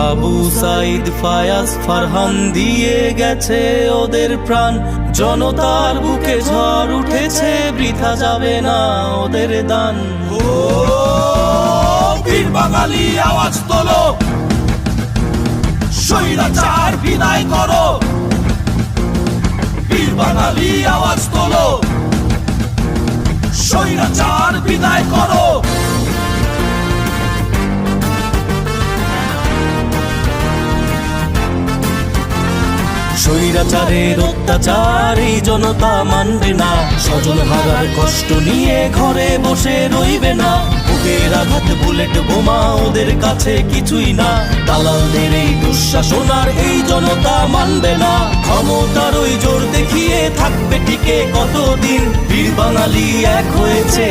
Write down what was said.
আবু সাইদ ফায়াজ ফারহান দিয়ে গেছে ওদের প্রাণ, জনতার বুকে ঝড় উঠেছে, বৃথা যাবে না ওদের দান। ও বীর বাঙালি আওয়াজ তোলো, স্বৈরাচার বিদায় করো। বীর বাঙালি আওয়াজ তোলো, স্বৈরাচার বিদায় করো। স্বৈরাচারের অত্যাচার এই জনতা মানবে না, স্বজন হারার কষ্ট নিয়ে ঘরে বসে রইবে না। বুকের আঘাত বুলেট বোমা ওদের কাছে কিছুই না, দালালদের এই দুঃশাসন আর এই জনতা মানবে না। ক্ষমতার ওই জোর দেখিয়ে থাকবে টিকে কতদিন, বীর বাঙালি এক হয়েছে